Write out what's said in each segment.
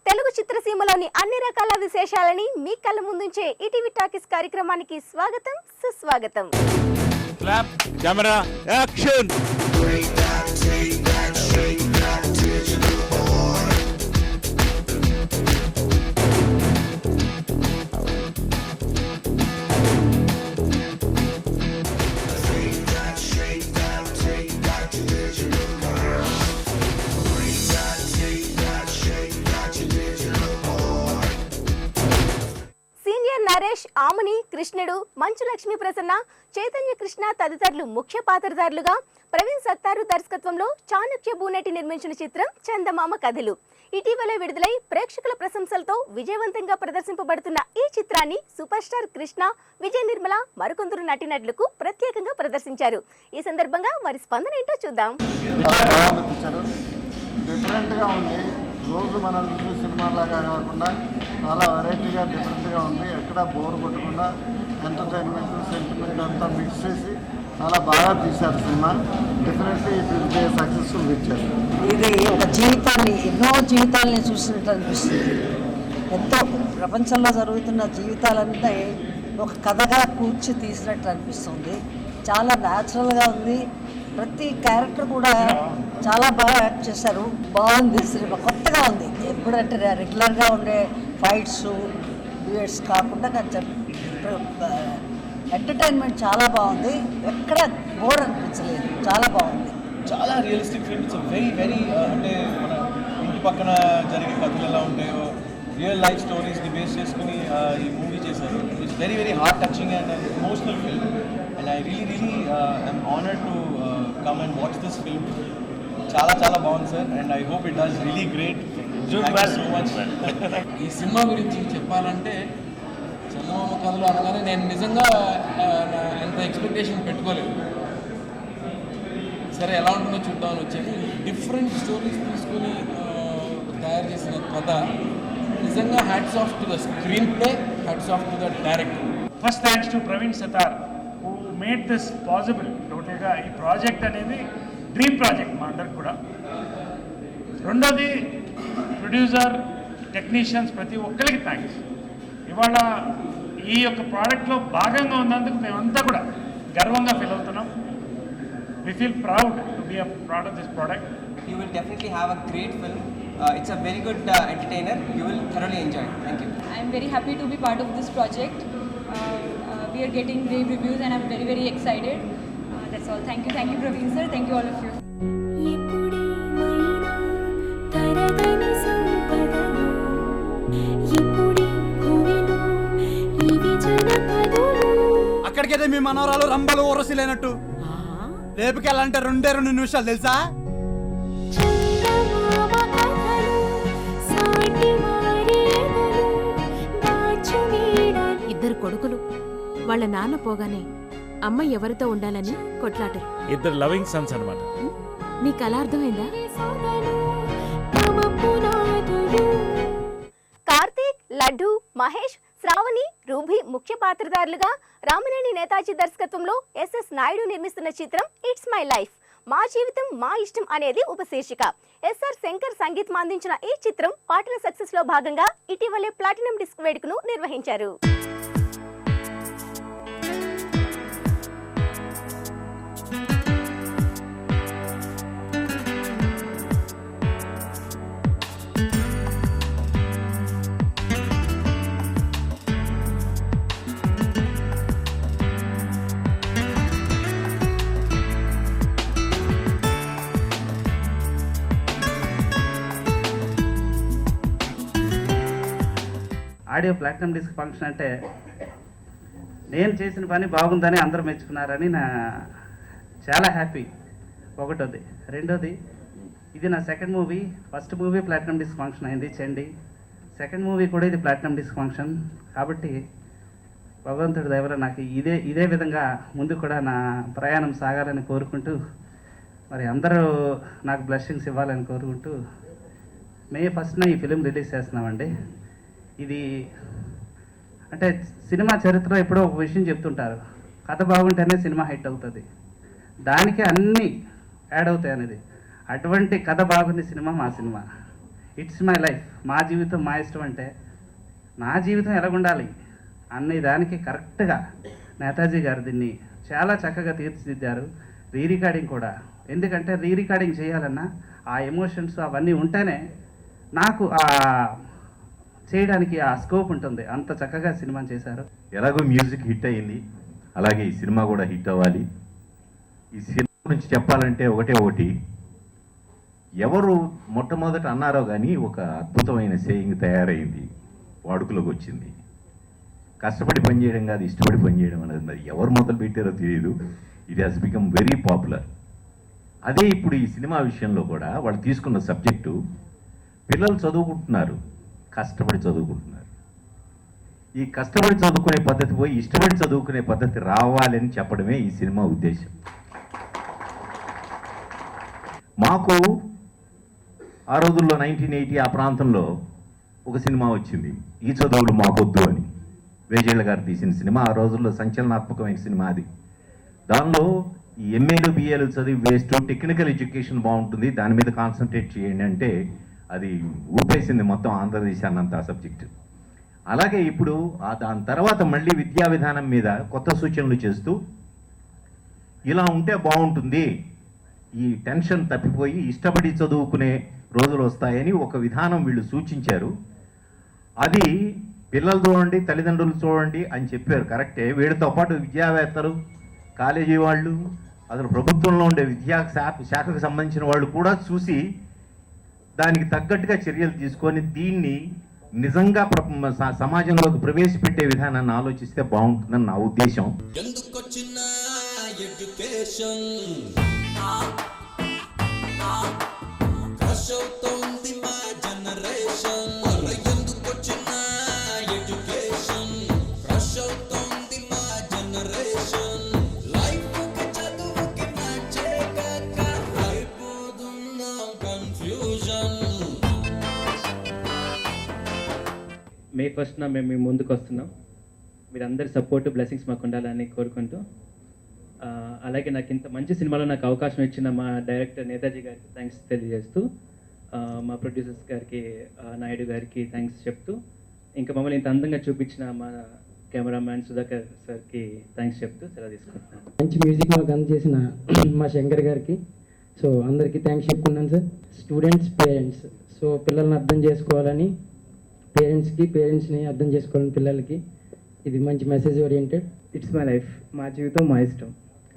తెలుగు చిత్రసీమలోని అన్ని రకాల విశేషాలని మీ కళ్ళ ముందుంచే ఈటీవీ టాకీస్ కార్యక్రమానికి స్వాగతం సుస్వాగతం. Clap camera action. Naresh, Aamani, Krishnudu, Manchu Lakshmi Prasanna, Chaitanya Krishna తదితరులు ముఖ్య పాత్రధారులుగా ప్రవీణ్ సత్తారు దర్శకత్వంలో చాణక్య బూనెటి నిర్మించిన చిత్రం చందమామ కథలు ఇటీవల విడుదలై ప్రేక్షకుల ప్రశంసలతో విజయవంతంగా ప్రదర్శింపబడుతున్న ఈ చిత్రాన్ని సూపర్ స్టార్ కృష్ణ, విజయ నిర్మల మరికొందరు నటీనటులకు ప్రత్యేకంగా ప్రదర్శించారు. ఈ సందర్భంగా వారి స్పందన ఏంటో చూద్దాం. రోజు మనం చూసే సినిమాలాగా కాకుండా చాలా వెరైటీగా డిఫరెంట్గా ఉంది. ఎక్కడ బోర్ కొట్టకుండా ఎంటర్టైన్మెంట్ సెంటిమెంట్ అంతా మిక్స్ చేసి చాలా బాగా తీశారు cinema. Definitely it will be successful picture. ఇది ఒక జీవితాన్ని, ఎన్నో జీవితాలని చూసినట్టు అనిపిస్తుంది. ఎంతో ప్రపంచంలో జరుగుతున్న జీవితాలన్నీ ఒక కథగా కూర్చి తీసినట్టు అనిపిస్తుంది. చాలా న్యాచురల్గా ఉంది. ప్రతి క్యారెక్టర్ కూడా చాలా బాగా యాక్ట్ చేశారు. బాగుంది సినిమా, కొత్తగా ఉంది. ఎప్పుడంటే రెగ్యులర్గా ఉండే ఫైట్స్ డ్యూయట్స్ కాకుండా కొంచెం ఎంటర్టైన్మెంట్ చాలా బాగుంది. ఎక్కడ బోర్ అనిపించలేదు, చాలా బాగుంది. చాలా realistic film. It's very very అంటే మన ఇంటి పక్కన జరిగే కథలు ఎలా ఉంటాయో రియల్ లైఫ్ స్టోరీస్ని బేస్ చేసుకుని ఈ మూవీ చేశారు. It's very very heart touching and emotional film. And I really I'm honoured to come and watch this film. చాలా చాలా బాగుంది sir. And I hope it does really great. So much. ఈ cinema గురించి చెప్పాలంటే చందమామ కథలు అనగానే నేను నిజంగా ఎంత ఎక్స్పెక్టేషన్ పెట్టుకోలేదు. సరే ఎలా ఉంటుందో చూద్దామని వచ్చాను. డిఫరెంట్ స్టోరీస్ తీసుకుని తయారు చేసిన కథ నిజంగా hats off to the screen play, hats off to the director. First thanks to Praveen Sattar who made this possible. టోటల్గా ఈ ప్రాజెక్ట్ అనేది డ్రీమ్ ప్రాజెక్ట్ మా అందరికి కూడా. రెండోది ప్రొడ్యూసర్, టెక్నీషియన్స్ ప్రతి ఒక్కరికి థ్యాంక్స్. ఇవాళ ఈ యొక్క ప్రోడక్ట్లో భాగంగా ఉన్నందుకు మేమంతా కూడా గర్వంగా ఫీల్ అవుతున్నాం. We feel proud to be a part of this product. You will definitely have a great film. It's a very good entertainer. You will thoroughly enjoy. Thank you. I am very happy to be part of this project. We are getting rave reviews and I'm very very excited. That's all. Thank you Praveen sir. Thank you all of you. అక్కడికైతే మీ మనవరాలు రంబలు ఊరసిలేనట్టు రేపుకెళ్ళాలంటే 2 నిమిషాలు తెలుసా? ఇద్దరు కొడుకులు వాళ్ళ నాన్న పోగానే అమ్మ ఎవరితో ఉండాలని కొట్లాటరు. ఇద్దరు లవింగ్ సన్స్ అన్నమాట. నీకు అలా అర్థమైందా? కార్తీక్, లడ్డు, మహేష్, శ్రావణి, రూబీ ముఖ్య పాత్రధారులుగా రామినేని నేతాజీ దర్శకత్వంలో ఎస్ఎస్ నాయుడు నిర్మిస్తున్న చిత్రం ఇట్స్ మై లైఫ్, మా జీవితం మా ఇష్టం అనేది ఉపశీర్షిక. ఎస్ఆర్ శంకర్ సంగీతం అందించిన ఈ చిత్రం పాటల సక్సెస్ లో భాగంగా ఇటీవలే ప్లాటినం డిస్క్ వేడుకను నిర్వహించారు. ఆడియో ప్లాటినం డిస్క్ ఫంక్షన్ అంటే నేను చేసిన పని బాగుందని అందరూ మెచ్చుకున్నారని నా చాలా హ్యాపీ. ఒకటోది. రెండోది, ఇది నా second movie. First movie platinum disc function అయింది, చండి. సెకండ్ మూవీ కూడా ఇది ప్లాటినం డిస్క్ ఫంక్షన్. కాబట్టి భగవంతుడి దయ వల్ల నాకు ఇదే విధంగా ముందు కూడా నా ప్రయాణం సాగాలని కోరుకుంటూ, మరి అందరూ నాకు బ్లెస్సింగ్స్ ఇవ్వాలని కోరుకుంటూ మే 1న ఈ ఫిలిం రిలీజ్ చేస్తున్నామండి. ఇది అంటే సినిమా చరిత్రలో ఎప్పుడో ఒక విషయం చెప్తుంటారు, కథ బాగుంటేనే సినిమా హిట్ అవుతుంది, దానికి అన్నీ యాడ్ అవుతాయి అనేది. అటువంటి కథ బాగుంది సినిమా మా సినిమా. ఇట్స్ మై లైఫ్, మా జీవితం మా ఇష్టం అంటే నా జీవితం ఎలాగుండాలి అనే దానికి కరెక్ట్గా నేతాజీ గారు దీన్ని చాలా చక్కగా తీర్చిదిద్దారు. రికార్డింగ్ కూడా, ఎందుకంటే రికార్డింగ్ చేయాలన్నా ఆ ఎమోషన్స్ అవన్నీ ఉంటేనే నాకు ఆ చేయడానికి ఆ స్కోప్ ఉంటుంది. అంత చక్కగా సినిమా చేశారు. ఎలాగో మ్యూజిక్ హిట్ అయ్యింది, అలాగే ఈ సినిమా కూడా హిట్ అవ్వాలి. ఈ సినిమా గురించి చెప్పాలంటే ఒకటి, ఎవరు మొట్టమొదట అన్నారో కానీ ఒక అద్భుతమైన సేయింగ్ తయారైంది, వాడుకలోకి వచ్చింది. కష్టపడి పనిచేయడం కాదు, ఇష్టపడి పనిచేయడం అనేది మరి ఎవరు మొదలు పెట్టారో తెలియదు. It has become very popular. అదే ఇప్పుడు ఈ సినిమా విషయంలో కూడా వాళ్ళు తీసుకున్న సబ్జెక్టు, పిల్లలు చదువుకుంటున్నారు, కష్టపడి చదువుకుంటున్నారు. ఈ కష్టపడి చదువుకునే పద్ధతి పోయి ఇష్టపడి చదువుకునే పద్ధతి రావాలని చెప్పడమే ఈ సినిమా ఉద్దేశం. మాకు ఆ రోజుల్లో 1980 ఆ ప్రాంతంలో ఒక సినిమా వచ్చింది, ఈ చదువులు మాకొద్దు అని. వేజేళ్ళ గారు తీసిన సినిమా, ఆ రోజుల్లో సంచలనాత్మకమైన సినిమా అది. దానిలో ఈ ఎంఏలు బిఏలు చదివి వేస్ట్, టెక్నికల్ ఎడ్యుకేషన్ బాగుంటుంది, దాని మీద కాన్సన్ట్రేట్ చేయండి అంటే అది ఊపేసింది మొత్తం ఆంధ్రదేశాన్ని అంతా ఆ సబ్జెక్టు. అలాగే ఇప్పుడు దాని తర్వాత మళ్ళీ విద్యా విధానం మీద కొత్త సూచనలు చేస్తూ ఇలా ఉంటే బాగుంటుంది, ఈ టెన్షన్ తప్పిపోయి ఇష్టపడి చదువుకునే రోజులు వస్తాయని ఒక విధానం వీళ్ళు సూచించారు. అది పిల్లలు చూడండి, తల్లిదండ్రులు చూడండి అని చెప్పారు, కరెక్టే. వీళ్ళతో పాటు విద్యావేత్తలు, కాలేజీ వాళ్ళు, అసలు ప్రభుత్వంలో ఉండే విద్యా శాఖకు సంబంధించిన వాళ్ళు కూడా చూసి దానికి తగ్గట్టుగా చర్యలు తీసుకొని దీన్ని నిజంగా సమాజంలోకి ప్రవేశపెట్టే విధానాన్ని ఆలోచిస్తే బాగుంటుందని నా ఉద్దేశం. మే 1న మేము మీ ముందుకు వస్తున్నాం. మీరందరి సపోర్ట్ బ్లెస్సింగ్స్ మాకు ఉండాలని కోరుకుంటూ, అలాగే నాకు ఇంత మంచి సినిమాలో నాకు అవకాశం ఇచ్చిన మా డైరెక్టర్ నేతాజీ గారికి థ్యాంక్స్ తెలియజేస్తూ, మా ప్రొడ్యూసర్స్ గారికి, నాయుడు గారికి థ్యాంక్స్ చెప్తూ, ఇంకా మమ్మల్ని ఇంత అందంగా చూపించిన మా కెమెరామ్యాన్ సుధాకర్ సార్కి థ్యాంక్స్ చెప్తూ సెలవు తీసుకుంటున్నాను. మంచి మ్యూజిక్ మాకు అందజేసిన మా శంకర్ గారికి సో అందరికీ థ్యాంక్స్ చెప్పుకున్నాను సార్. స్టూడెంట్స్, పేరెంట్స్, సో పిల్లల్ని అర్థం చేసుకోవాలని, పేరెంట్స్ని అర్థం చేసుకోవాలని పిల్లలకి ఇది మంచి message oriented. It's my life, మా జీవితం మా ఇష్టం.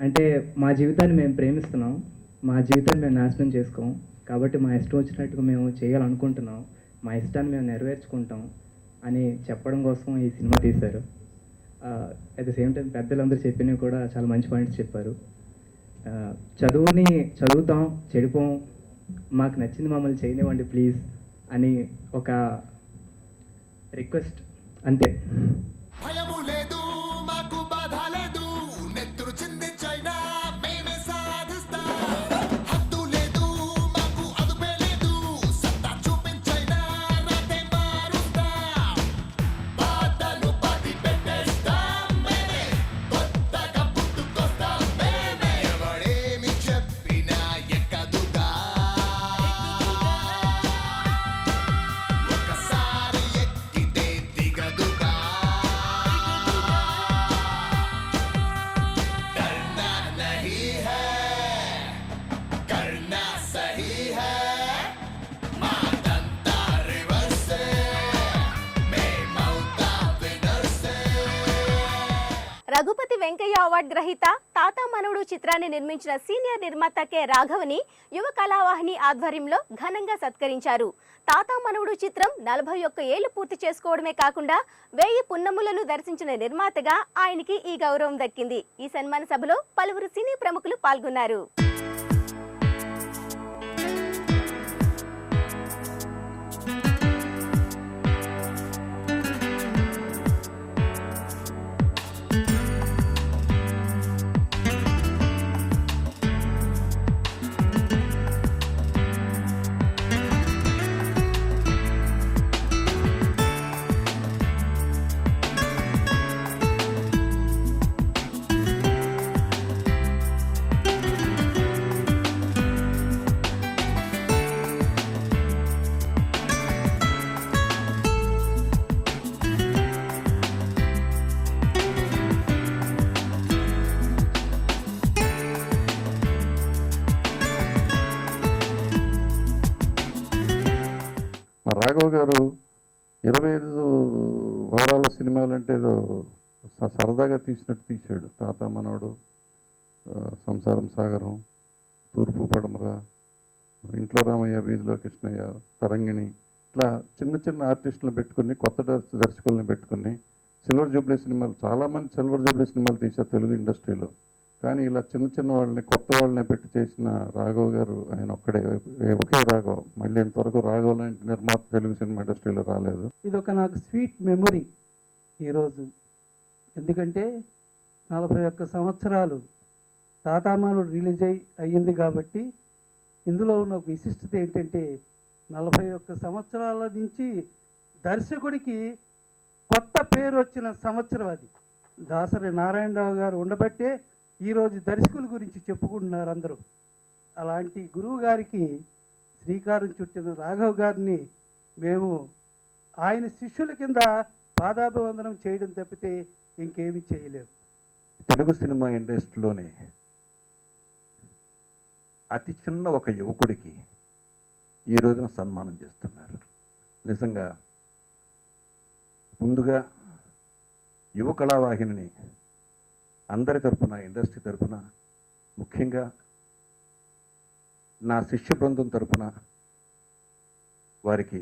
అంటే మా జీవితాన్ని మేము ప్రేమిస్తున్నాం, మా జీవితాన్ని మేము నాశనం చేసుకోం. కాబట్టి మా ఇష్టం వచ్చినట్టుగా మేము చేయాలనుకుంటున్నాం, మా ఇష్టాన్ని మేము నెరవేర్చుకుంటాం అని చెప్పడం కోసం ఈ సినిమా తీశారు. అట్ ద సేమ్ టైం పెద్దలందరూ చెప్పినవి కూడా చాలా మంచి పాయింట్స్ చెప్పారు. చదువుని చదువుతాం, చెడిపోం, మాకు నచ్చింది మమ్మల్ని చేయనివ్వండి ప్లీజ్ అని ఒక రిక్వెస్ట్, అంతే. భయము లేదు, మాకు బాధ లేదు, నెత్తురు చిందించైనా మేమే సాధిస్తా. హద్దు లేదు, మాకు అదుపే లేదు, సత్తా చూపించైనా రాతే మారుస్తా. బాధలు పది పెట్టేస్తాం మేమే, కొత్తగా పుట్టుకొస్తాం మేమే. ఎవడేమి చెప్పినా ఎక్కదుగా, ఒకసారి ఎక్కితే దిగదుగా. डरना नहीं है, करना सही है. मादंता रिवर्स से, మేమవుతా winners से. రఘుపతి వెంకయ్య అవార్డు గ్రహీత తాతా మనవుడు చిత్రాన్ని నిర్మించిన సీనియర్ నిర్మాత కె రాఘవని యువ కళావాహిని ఆధ్వర్యంలో ఘనంగా సత్కరించారు. తాతా మనవుడు చిత్రం 41 ఏళ్లు పూర్తి చేసుకోవడమే కాకుండా 1000 పున్నములను దర్శించిన నిర్మాతగా ఆయనకి ఈ గౌరవం దక్కింది. ఈ సన్మాన సభలో పలువురు సినీ ప్రముఖులు పాల్గొన్నారు. రాఘవ్ గారు 25 వారాల సినిమాలంటే ఏదో సరదాగా తీసినట్టు తీశాడు. తాత మనవడు, సంసారం సాగరం, తూర్పు పడమర, ఇంట్లో రామయ్య, వీధిలో కృష్ణయ్య, తరంగిణి, ఇట్లా చిన్న చిన్న ఆర్టిస్టులను పెట్టుకుని, కొత్త దర్శకులను పెట్టుకుని సిల్వర్ జూబ్లీ సినిమాలు, చాలామంది సిల్వర్ జూబ్లీ సినిమాలు తీశారు తెలుగు ఇండస్ట్రీలో. కానీ ఇలా చిన్న చిన్న వాళ్ళని, కొత్త వాళ్ళని పెట్టి చేసిన రాఘవ్ గారు ఆయన ఒకే రాఘవ్. మళ్ళీ ఇంతవరకు రాఘవ్ లాంటి నిర్మాత తెలుగు సినిమా ఇండస్ట్రీలో రాలేదు. ఇది ఒక నాకు స్వీట్ మెమొరీ ఈరోజు. ఎందుకంటే 41 సంవత్సరాలు తాతామాను రిలీజ్ అయ్యింది కాబట్టి ఇందులో ఉన్న విశిష్టత ఏంటంటే 41 సంవత్సరాల నుంచి దర్శకుడికి కొత్త పేరు వచ్చిన సంవత్సరం అది. దాసరి నారాయణరావు గారు ఉండబట్టే ఈరోజు దర్శకుల గురించి చెప్పుకుంటున్నారు అందరూ. అలాంటి గురువు గారికి శ్రీకారం చుట్టిన రాఘవ్ గారిని మేము ఆయన శిష్యుల కింద పాదాభివందనం చేయడం తప్పితే ఇంకేమీ చేయలేము. తెలుగు సినిమా ఇండస్ట్రీలోనే అతి చిన్న ఒక యువకుడికి ఈ రోజున సన్మానం చేస్తున్నారు. నిజంగా ముందుగా యువ కళావాహిని అందరి తరఫున, ఇండస్ట్రీ తరఫున, ముఖ్యంగా నా శిష్య బృందం తరఫున వారికి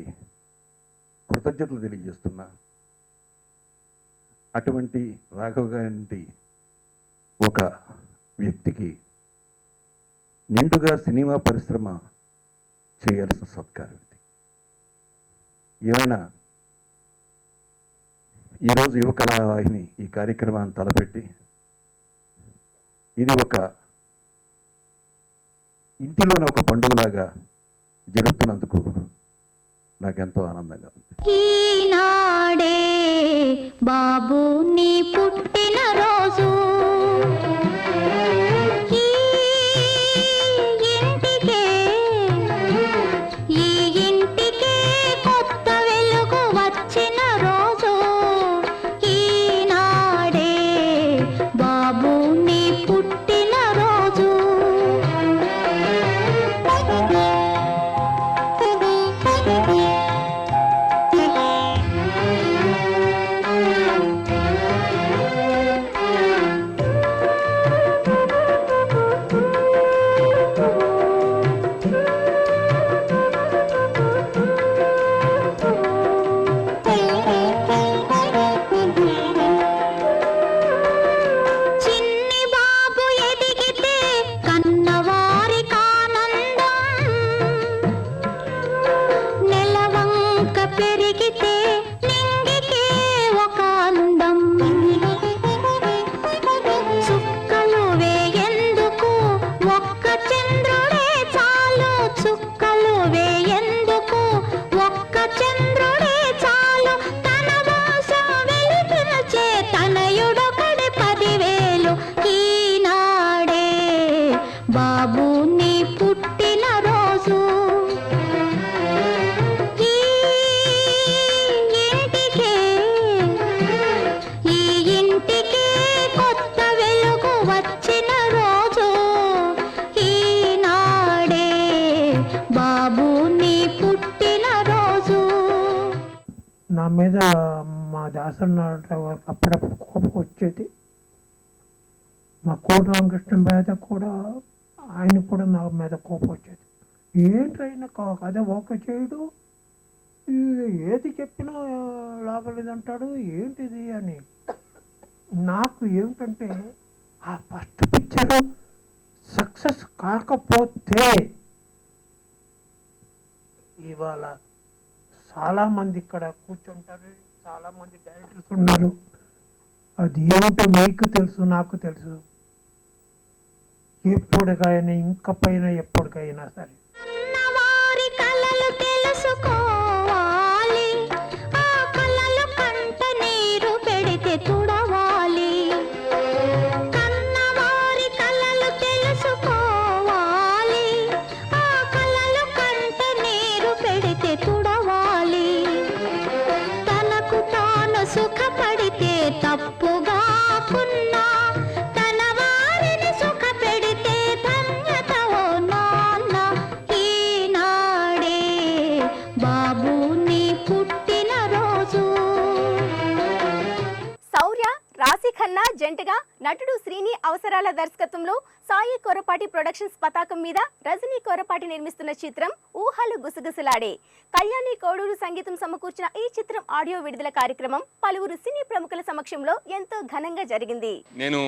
కృతజ్ఞతలు తెలియజేస్తున్నా. అటువంటి రాఘవ్ గారి ఒక వ్యక్తికి నిండుగా సినిమా పరిశ్రమ చేయాల్సిన సత్కారం ఇది. ఏమైనా ఈరోజు యువ కళావాహిని ఈ కార్యక్రమాన్ని తలపెట్టి ఇది ఒక ఇంటిలోనే ఒక పండుగలాగా జరుపుతున్నందుకు నాకెంతో ఆనందంగా ఉంది. ఈనాడే బాబు నీ పుట్టిన రోజు, ఈ ఇంటికే కొత్త వెలుగు వచ్చిన రోజు. ఈనాడే బాబు నీ పుట్టిన రోజు. చిన్ని బాబు ఎదిగితే కన్నవారికి ఆనందం, నెలవంక పెరిగితే నింగికే ఒక అందం. చుక్కలు వేయందుకు ఒక్క చంద్రుడే చాలు, చుక్కలు వేయందుకు ఒక్క చంద్రుడే చాలు. తన వంశం వెలిపించే తనయుడొకడి 10,000. ఈనాడే బాబు నీ పుట్టిన రోజు. ఈ ఇంటికే కొత్త వెలుగు వచ్చిన రోజు. ఈనాడే బాబు నీ పుట్టిన రోజు. నా మీద మా దాసన్న అప్పుడప్పుడు కోపం వచ్చేది. మా కోటి రామకృష్ణ మీద కూడా, ఆయన కూడా నా మీద కోపం వచ్చేది. ఏంటైనా అదే ఓకే చేయడు, ఏది చెప్పినా లాగలేదంటాడు, ఏంటిది అని. నాకు ఏమిటంటే ఆ ఫస్ట్ పిక్చర్ సక్సెస్ కాకపోతే ఇవాళ చాలామంది ఇక్కడ కూర్చుంటారు, చాలామంది డైరెక్టర్స్ ఉన్నారు. అది ఏమిటో మీకు తెలుసు, నాకు తెలుసు. ఎప్పటికైనా ఇంకా పైన ఎప్పటికైనా సరే వారి కలలు తెలుసుకోవాలి, ఆ కలలు కంట నీరు పెడితే తుడవాలి. కన్నవారి కలలు తెలుసుకోవాలి, ఆ కలలు కంట నీరు పెడితే తుడవాలి. తనకు తాను సుఖపడితే తప్పుగా కున్నా, తన వారిని సుఖ పెడితే ధన్యత ఓ నాన్న. ఈ అవసరాల దర్శకత్వంలో సాయి కొరపాటి ప్రొడక్షన్స్ పతాకం మీద రజనీ కొరపాటి నిర్మిస్తున్న చిత్రం ఊహలు గుసగుసలాడే. కళ్యాణి కోడూరు సంగీతం సమకూర్చిన ఈ చిత్రం ఆడియో విడుదల కార్యక్రమం పలువురు సినీ ప్రముఖుల సమక్షంలో ఎంతో ఘనంగా జరిగింది. నేను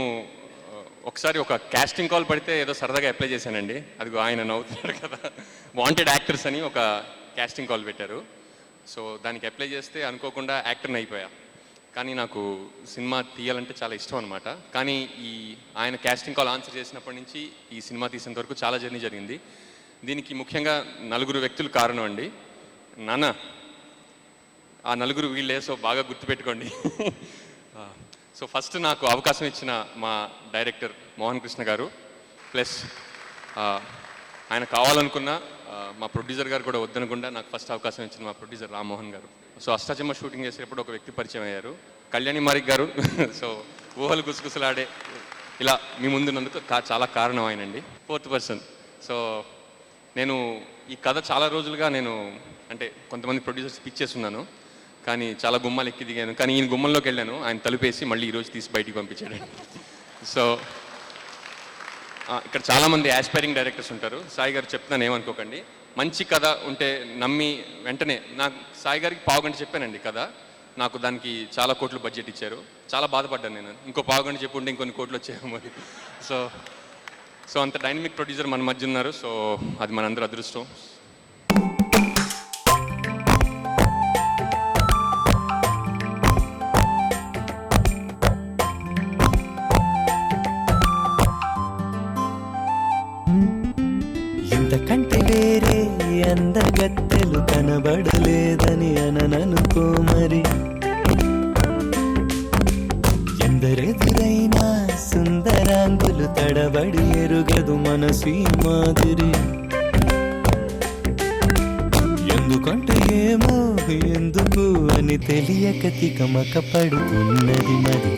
ఒకసారి ఒక కాస్టింగ్ కాల్ పడితే ఏదో సరదాగా అప్లై చేశానండి. అది ఆయన నవ్వుతున్నారు కదా. వాంటెడ్ యాక్టర్స్ అని ఒక కాస్టింగ్ కాల్ పెట్టారు. సో దానికి అప్లై చేస్తే అనుకోకుండా యాక్టర్ని అయిపోయా. కానీ నాకు సినిమా తీయాలంటే చాలా ఇష్టం అనమాట. కానీ ఆయన కాస్టింగ్ కాల్ ఆన్సర్ చేసినప్పటి నుంచి ఈ సినిమా తీసేంత వరకు చాలా జర్నీ జరిగింది. దీనికి ముఖ్యంగా 4 వ్యక్తులు కారణం అండి. నాన్న, ఆ 4 వీళ్ళే, సో బాగా గుర్తుపెట్టుకోండి. సో ఫస్ట్ నాకు అవకాశం ఇచ్చిన మా డైరెక్టర్ మోహన్ కృష్ణ గారు, ప్లస్ ఆయన కావాలనుకున్న మా ప్రొడ్యూసర్ గారు కూడా వద్దనుకుండా నాకు ఫస్ట్ అవకాశం ఇచ్చిన మా ప్రొడ్యూసర్ రామ్మోహన్ గారు. సో అష్టాచమ్మ షూటింగ్ చేసేటప్పుడు ఒక వ్యక్తి పరిచయం అయ్యారు, కళ్యాణి మారిక్ గారు. సో ఊహలు గుసగుసలాడే ఇలా మీ ముందున్నందుకు చాలా కారణం ఆయనండి. 4th person. సో నేను ఈ కథ చాలా రోజులుగా అంటే కొంతమంది ప్రొడ్యూసర్స్ పిచ్ చేస్తున్నాను, కానీ చాలా గుమ్మాలు ఎక్కి దిగాను. కానీ ఈయన గుమ్మంలోకి వెళ్ళాను, ఆయన తలుపేసి మళ్ళీ ఈరోజు తీసి బయటికి పంపించాడు. సో ఇక్కడ చాలామంది యాస్పైరింగ్ డైరెక్టర్స్ ఉంటారు. సాయి గారు చెప్తున్నాను, ఏమనుకోకండి. మంచి కథ ఉంటే నమ్మి వెంటనే, నాకు సాయి గారికి 1/2 గంట చెప్పానండి కథ. నాకు దానికి చాలా కోట్లు బడ్జెట్ ఇచ్చారు. చాలా బాధపడ్డాను నేను, ఇంకో 1/2 గంట చెప్పుంటే ఇంకొన్ని కోట్లు వచ్చాయేమో మరి. సో అంత డైనమిక్ ప్రొడ్యూసర్ మన మధ్య ఉన్నారు. సో అది మనందరూ అదృష్టం. ఇంతకంటే వేరే అందగత్తెలు కనబడలేదని అనననుకో మరి. ఎందరెదురైనా సుందరాంగులు తడబడి ఎరుగదు మనసు ఈ మాదిరి. ఎందుకంటే ఏమో ఎందుకు అని తెలియక తికమక పడుతున్నది మరి.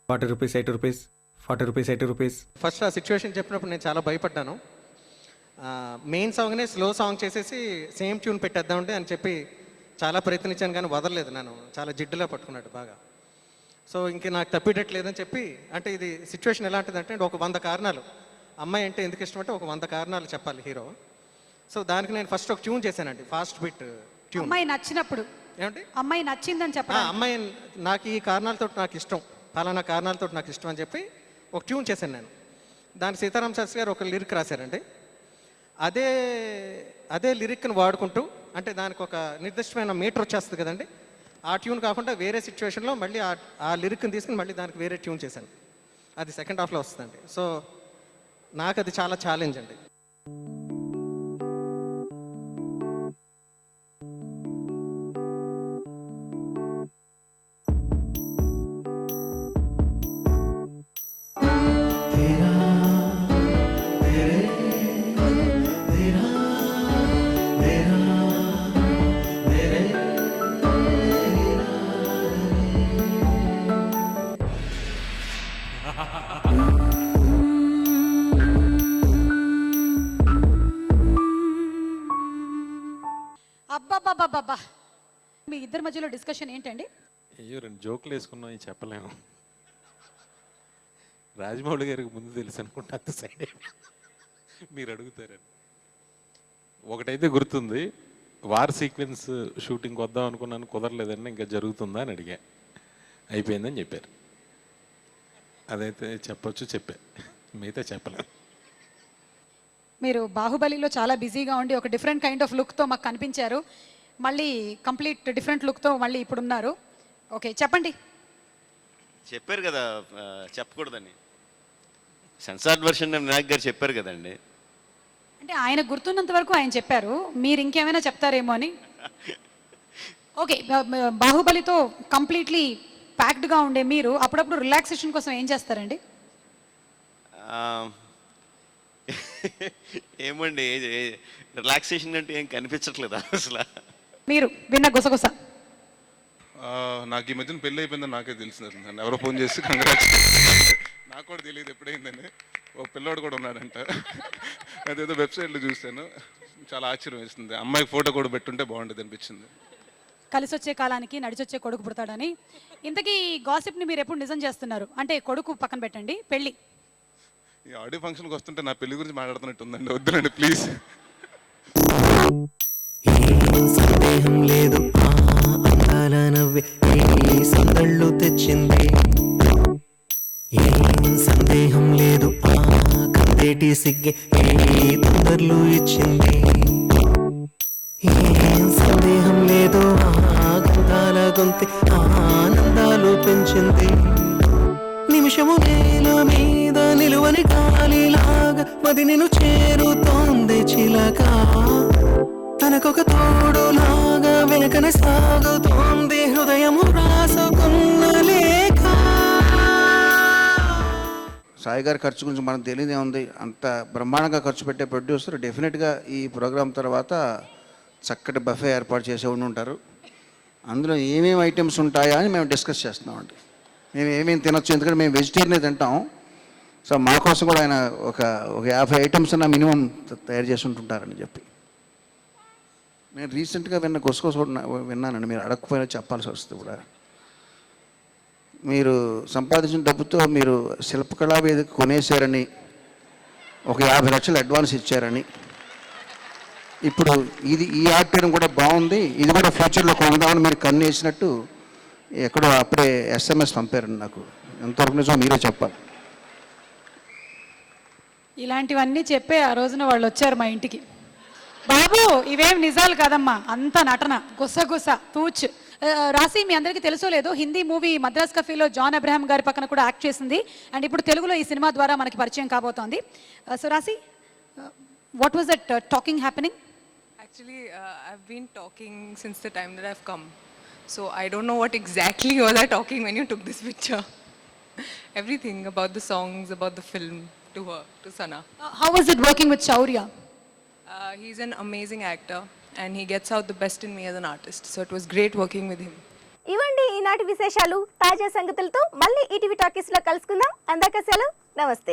40 rupees 80 rupees 40 rupees 80 rupees. First ఆ సిచ్యువేషన్ చెప్పినప్పుడు నేను చాలా భయపడ్డాను. మెయిన్ సాంగ్నే స్లో సాంగ్ చేసేసి సేమ్ ట్యూన్ పెట్టేద్దామంటే అని చెప్పి చాలా ప్రయత్నించాను, కానీ వదలలేదు. నన్ను చాలా జిడ్డులా పట్టుకున్నాడు బాగా. సో ఇంక నాకు తప్పిటట్లేదని చెప్పి, అంటే ఇది సిచ్యువేషన్ ఎలా ఉంటుందంటే ఒక 100 కారణాలు, అమ్మాయి అంటే ఎందుకు ఇష్టం అంటే ఒక 100 కారణాలు చెప్పాలి హీరో. సో దానికి నేను ఫస్ట్ ఒక ట్యూన్ చేశానండి, ఫాస్ట్ బీట్ ట్యూన్. అమ్మాయి నచ్చినప్పుడు ఏమంటే అమ్మాయి నచ్చిందని చెప్పాలి. అమ్మాయి నాకు ఈ కారణాలతో నాకు ఇష్టం, ఫలానా కారణాలతో నాకు ఇష్టం అని చెప్పి ఒక ట్యూన్ చేశాను నేను. దానికి సీతారాం శాస్త్రి గారు ఒక లిరిక్ రాశారండి. అదే లిరిక్ని వాడుకుంటూ, అంటే దానికి ఒక నిర్దిష్టమైన మీటర్ వచ్చేస్తుంది కదండి, ఆ ట్యూన్ కాకుండా వేరే సిచ్యువేషన్లో మళ్ళీ ఆ లిరిక్ని తీసుకుని మళ్ళీ దానికి వేరే ట్యూన్ చేశాను. అది సెకండ్ హాఫ్లో వస్తుందండి. సో నాకు అది చాలా ఛాలెంజ్ అండి. అబ్బబ్బబ్బబ్బా, మీ ఇద్దరి మధ్యలో డిస్కషన్ ఏంటండి? అయ్యో 2 జోకులు వేసుకున్నాం, ఇది చెప్పలేము. రాజమౌళి గారికి ముందు తెలుసు అనుకుంటే అంత సైడ్ మీరు అడుగుతారని. ఒకటైతే గుర్తుంది, వార్ సీక్వెన్స్ షూటింగ్ వద్దాం అనుకున్నాను, కుదరలేదని ఇంకా జరుగుతుందా అని అడిగా, అయిపోయిందని చెప్పారు. అదైతే చెప్పొచ్చు, చెప్పా, మిగతా చెప్పలేము. మీరు బాహుబలిలో చాలా బిజీగా ఉండి ఒక డిఫరెంట్ కైండ్ ఆఫ్ లుక్తో మాకు కనిపించారు. మళ్ళీ కంప్లీట్ డిఫరెంట్ లుక్తో మళ్ళీ ఇప్పుడు ఉన్నారు. ఓకే, చెప్పండి. చెప్పారు కదా చెప్పకూడదని, సెన్సార్డ్ వర్షన్ వినాయక్ గారు చెప్పారు కదండి. అంటే ఆయన గుర్తున్నంత వరకు ఆయన చెప్పారు, మీరు ఇంకేమైనా చెప్తారేమో అని. ఓకే, బాహుబలితో కంప్లీట్లీ ప్యాక్డ్గా ఉండే మీరు అప్పుడప్పుడు రిలాక్సేషన్ కోసం ఏం చేస్తారండి? ఏమండి, రిలాక్సేషన్ అంటే ఏం కనిపించట్లేదా అసలు? మీరు విన్న గుసగుస. నాకు ఈ మధ్యన పెళ్ళి అయిపోయిందని నాకే తెలిసింది. నన్ను ఎవరో ఫోన్ చేసి కంగ్రాట్స్, నాకు కూడా తెలియదు ఎప్పుడైందని. ఓ పిల్లోడు కూడా ఉన్నాడంట, అదేదో వెబ్సైట్లో చూశాను, చాలా ఆశ్చర్యం వేస్తుంది. అమ్మాయికి ఫోటో కూడా పెట్టుంటే బాగుంటుంది అనిపించింది. కలిసి వచ్చే కాలానికి నడిచొచ్చే కొడుకు పుడతాడని. ఇంతకీ ఈ గాసిప్ని మీరు ఎప్పుడు నిజం చేస్తున్నారు? అంటే కొడుకు పక్కన పెట్టండి, పెళ్ళి. ఈ ఆడియో ఫంక్షన్కి వస్తుంటే నా పెళ్లి గురించి మాట్లాడుతున్నట్టు ఉందండి, వద్దులండి ప్లీజ్. సందేహం లేదు ఆ అందాల నవ్వే ఏ సందళ్ళు తెచ్చింది. ఏం సందేహం లేదు ఆ కందేటి సిగ్గే ఏ తొందరలు ఇచ్చింది. ఏం సందేహం లేదు ఆ గంధాల గొంతె ఆనందాలు పెంచింది. నిమిషము నేల మీద నిలువని గాలిలాగా మది నిన్ను చేరుతోంది చిలక. తనకొక తోడులాగా వెనకనే సాగుతోంది హృదయము రాసుకున్న లేఖ. సాయి గారి ఖర్చు గురించి మనకు తెలియదే ఉంది. అంత బ్రహ్మాండంగా ఖర్చు పెట్టే ప్రొడ్యూసర్ డెఫినెట్గా ఈ ప్రోగ్రాం తర్వాత చక్కటి బఫే ఏర్పాటు చేసే ఉంటారు. అందులో ఏమేమి ఐటమ్స్ ఉంటాయా అని మేము డిస్కస్ చేస్తున్నామండి. మేము ఏమేమి తినొచ్చు, ఎందుకంటే మేము వెజిటేరియనే తింటాం. సో మా కోసం కూడా ఆయన ఒక 50 ఐటమ్స్ అన్న మినిమం తయారు చేసి ఉంటుంటారని చెప్పి నేను రీసెంట్గా గుసగుస విన్నానండి. మీరు అడగకపోయినా చెప్పాల్సి వస్తుంది కూడా. మీరు సంపాదించిన డబ్బుతో మీరు శిల్పకళా వేదిక కొనేశారని, ఒక 50 లక్షలు అడ్వాన్స్ ఇచ్చారని, ఇప్పుడు ఈ ఆడిటోరియం కూడా బాగుంది, ఇది కూడా ఫ్యూచర్లో కొందామని మీరు కన్నేసినట్టు ఎక్కడో అప్పుడే SMS పంపారండి నాకు. ఎంతవరకు నిజం మీరే చెప్పాలి. ఇలాంటివన్నీ చెప్పే ఆ రోజున వాళ్ళు వచ్చారు మా ఇంటికి. బాబు ఇవేం నిజాలు కాదమ్మా, అంత నటన, గుసగుస తూచ్. రాశి మీ అందరికీ తెలుసో లేదో, హిందీ మూవీ మద్రాస్ కఫేలో జాన్ అబ్రహాం గారి పక్కన కూడా యాక్ట్ చేసింది. అండ్ ఇప్పుడు తెలుగులో ఈ సినిమా ద్వారా మనకి పరిచయం కాబోతోంది. సో రాశి, what was that talking happening? Actually, I've been talking since the time that I've come. So I don't know what exactly you all are talking when you took this picture. Everything about the songs, about the film, to her, to Sana. How was it working with Shaurya? He's an amazing actor and he gets out the best in me as an artist. So it was great working with him. ఇవండి ఈనాటి విశేషాలు. తాజా సంగతులతో మళ్ళీ ETV టాకీస్లో కలుసుకుందాం. అందాక సెలవు, నమస్తే.